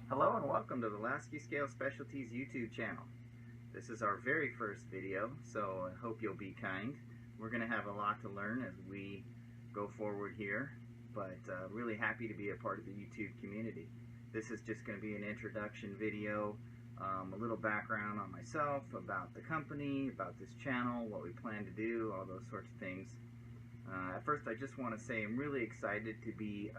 Hello and welcome to the Laski Scale Specialties YouTube channel. This is our very first video, so I hope you'll be kind. We're going to have a lot to learn as we go forward here, but really happy to be a part of the YouTube community. This is just going to be an introduction video, a little background on myself, about the company, about this channel, what we plan to do, all those sorts of things. At first I just want to say I'm really excited to be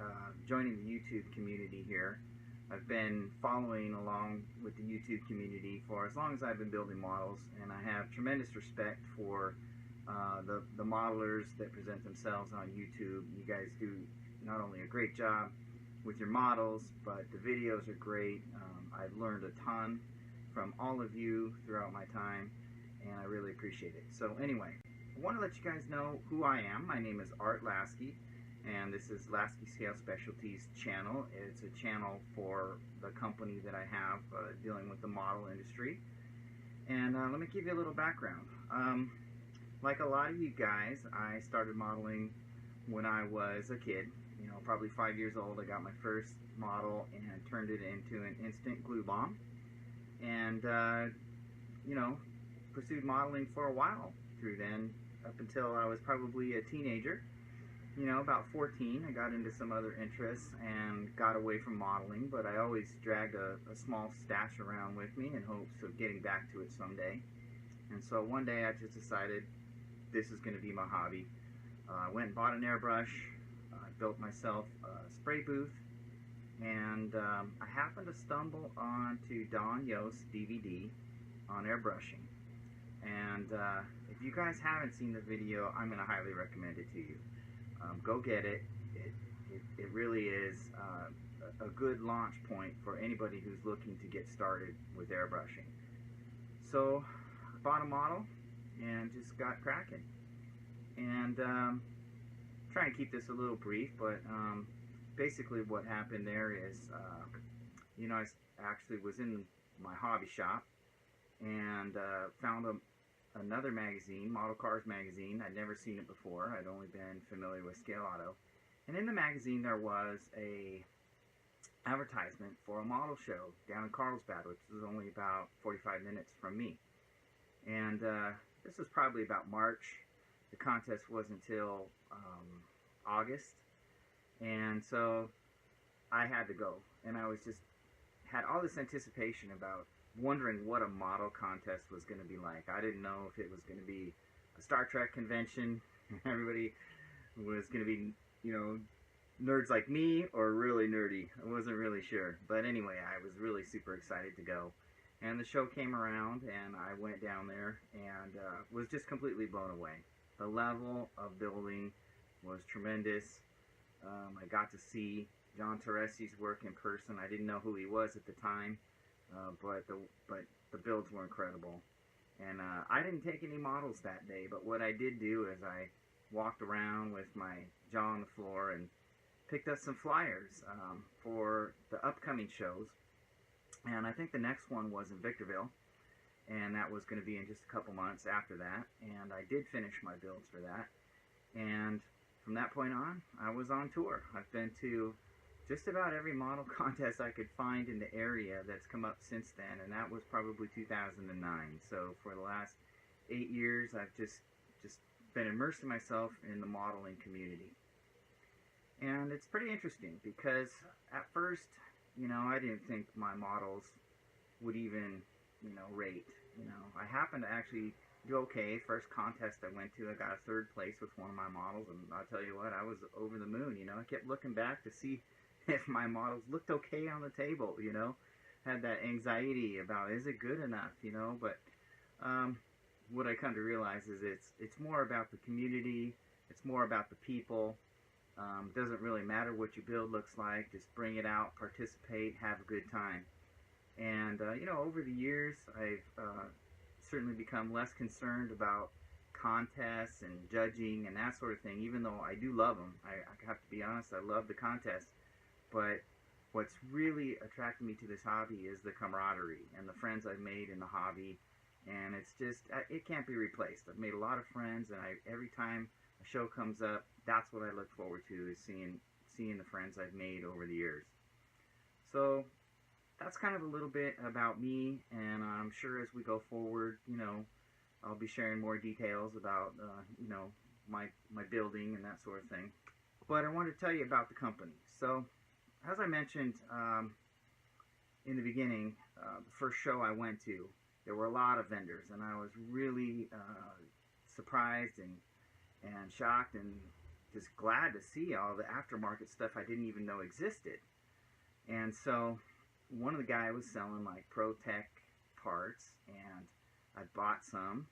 joining the YouTube community here. I've been following along with the YouTube community for as long as I've been building models, and I have tremendous respect for the modelers that present themselves on YouTube. You guys do not only a great job with your models, but the videos are great. I've learned a ton from all of you throughout my time, and I really appreciate it. So anyway, I want to let you guys know who I am. My name is Art Laski, and this is Laski Scale Specialties channel. It's a channel for the company that I have dealing with the model industry. And let me give you a little background. Like a lot of you guys, I started modeling when I was a kid. You know, probably 5 years old. I got my first model and turned it into an instant glue bomb. And, you know, pursued modeling for a while through then, up until I was probably a teenager. You know, about 14, I got into some other interests and got away from modeling, but I always dragged a small stash around with me in hopes of getting back to it someday. And so one day I just decided this is going to be my hobby. I went and bought an airbrush. I built myself a spray booth, and I happened to stumble onto Don Yost's DVD on airbrushing. And if you guys haven't seen the video, I'm going to highly recommend it to you. Go get it. It really is a good launch point for anybody who's looking to get started with airbrushing. So I bought a model and just got cracking. And try and keep this a little brief, but basically what happened there is, you know, I actually was in my hobby shop and found another magazine, Model Cars magazine. I'd never seen it before. I'd only been familiar with Scale Auto. And in the magazine there was a advertisement for a model show down in Carlsbad, which was only about 45 minutes from me. And this was probably about March. The contest wasn't until August. And so I had to go. And I was just had all this anticipation about wondering what a model contest was going to be like. I didn't know if it was going to be a Star Trek convention, everybody was going to be, you know, nerds like me, or really nerdy. I wasn't really sure. But anyway, I was really super excited to go. And the show came around, and I went down there, and was just completely blown away. The level of building was tremendous. I got to see John Teresi's work in person. I didn't know who he was at the time. But the builds were incredible. And I didn't take any models that day, but what I did do is I walked around with my jaw on the floor and picked up some flyers for the upcoming shows. And I think the next one was in Victorville, and that was going to be in just a couple months after that. And I did finish my builds for that. And from that point on, I was on tour. I've been to just about every model contest I could find in the area that's come up since then, and that was probably 2009. So for the last 8 years, I've just been immersing myself in the modeling community. And it's pretty interesting because at first, you know, I didn't think my models would even, you know, rate. You know, I happened to actually do okay. First contest I went to, I got a 3rd place with one of my models, and I'll tell you what, I was over the moon. You know, I kept looking back to see if my models looked okay on the table, you know. Had that anxiety about, is it good enough, you know. But what I come to realize is it's more about the community, it's more about the people. Doesn't really matter what your build looks like, just bring it out, participate, have a good time. And you know, over the years I've certainly become less concerned about contests and judging and that sort of thing, even though I do love them. I have to be honest, I love the contests. But what's really attracted me to this hobby is the camaraderie and the friends I've made in the hobby, and it's just, it can't be replaced. I've made a lot of friends, and every time a show comes up, that's what I look forward to, is seeing the friends I've made over the years. So that's kind of a little bit about me, and I'm sure as we go forward, I'll be sharing more details about, my building and that sort of thing. But I wanted to tell you about the company. So, as I mentioned in the beginning, the first show I went to, there were a lot of vendors, and I was really surprised and shocked and just glad to see all the aftermarket stuff I didn't even know existed. And so one of the guys was selling like ProTech parts, and I bought some,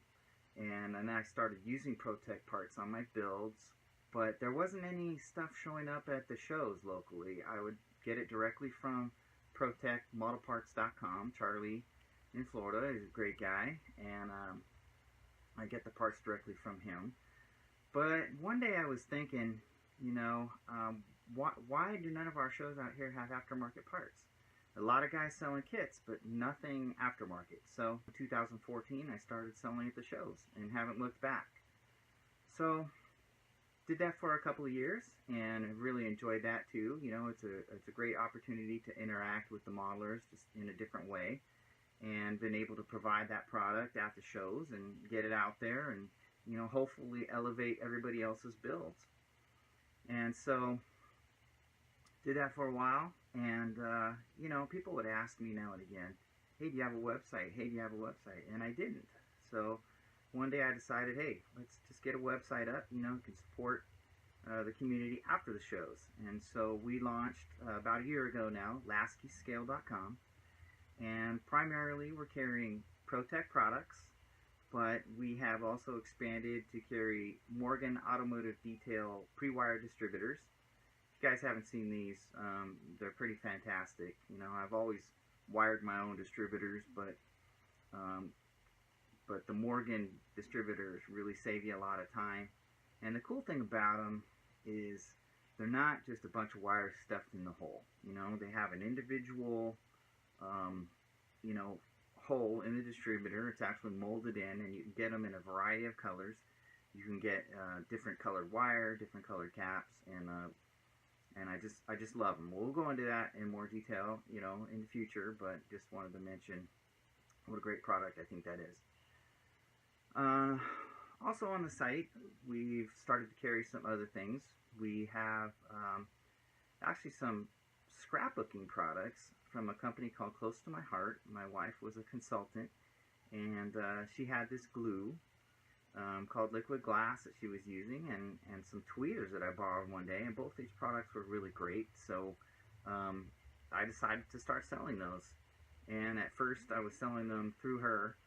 and then I started using ProTech parts on my builds, but there wasn't any stuff showing up at the shows locally. I would get it directly from ProTechModelParts.com. Charlie in Florida is a great guy, and I get the parts directly from him. But one day I was thinking, why do none of our shows out here have aftermarket parts? A lot of guys selling kits, but nothing aftermarket. So in 2014, I started selling at the shows and haven't looked back. So did that for a couple of years and really enjoyed that too. It's a great opportunity to interact with the modelers just in a different way, and been able to provide that product at the shows and get it out there and hopefully elevate everybody else's builds. And so did that for a while, and people would ask me now and again, hey, do you have a website? Hey, do you have a website? And I didn't. So one day I decided, hey, let's just get a website up, can support the community after the shows. And so we launched about a year ago now, LaskiScale.com, and primarily we're carrying ProTech products, but we have also expanded to carry Morgan Automotive Detail pre-wire distributors. If you guys haven't seen these, they're pretty fantastic. I've always wired my own distributors, but the Morgan distributors really save you a lot of time. And the cool thing about them is they're not just a bunch of wires stuffed in the hole. They have an individual, hole in the distributor. It's actually molded in, and you can get them in a variety of colors. You can get different colored wire, different colored caps, and I just love them. We'll go into that in more detail, in the future, but just wanted to mention what a great product I think that is. Also on the site, we've started to carry some other things. We have actually some scrapbooking products from a company called Close to My Heart. My wife was a consultant, and she had this glue called liquid glass that she was using, and some tweezers that I borrowed one day, and both these products were really great. So I decided to start selling those, and at first I was selling them through her,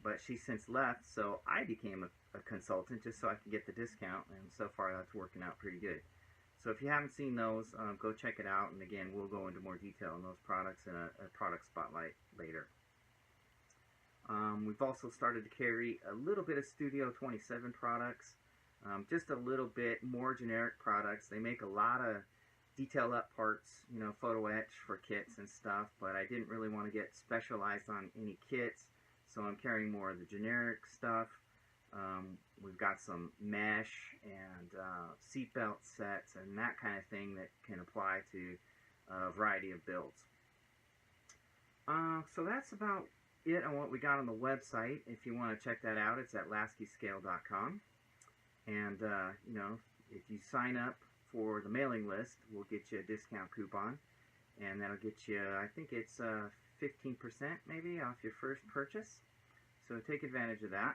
but she's since left, so I became a consultant just so I could get the discount, and so far that's working out pretty good. So if you haven't seen those, go check it out, and again, we'll go into more detail on those products in a product spotlight later. We've also started to carry a little bit of Studio 27 products, just a little bit more generic products. They make a lot of detail up parts, photo etch for kits and stuff, but I didn't really want to get specialized on any kits, so I'm carrying more of the generic stuff. We've got some mesh and seatbelt sets and that kind of thing that can apply to a variety of builds. So that's about it on what we got on the website. If you want to check that out, it's at LaskiScale.com. And, if you sign up for the mailing list, we'll get you a discount coupon. And that'll get you, I think it's 15% maybe off your first purchase. So take advantage of that.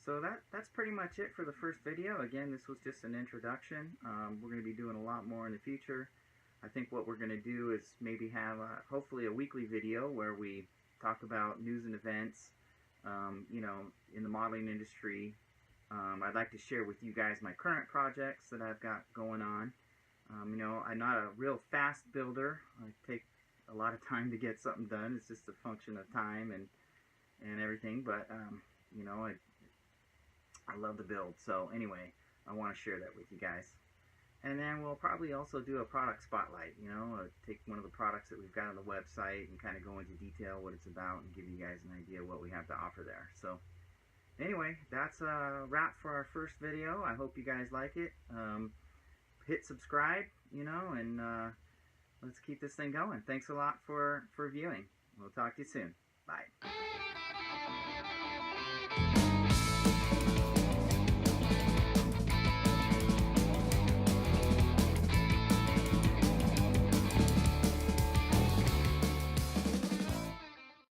So that's pretty much it for the first video. Again, this was just an introduction. We're going to be doing a lot more in the future. I think what we're going to do is maybe have hopefully a weekly video where we talk about news and events, in the modeling industry. I'd like to share with you guys my current projects that I've got going on. I'm not a real fast builder. I take a lot of time to get something done. It's just a function of time and everything, but I love to build. So anyway, I want to share that with you guys. And then we'll probably also do a product spotlight, take one of the products that we've got on the website and kind of go into detail what it's about and give you guys an idea what we have to offer there. So anyway, that's a wrap for our first video. I hope you guys like it. Hit subscribe, and let's keep this thing going. Thanks a lot for viewing. We'll talk to you soon. Bye.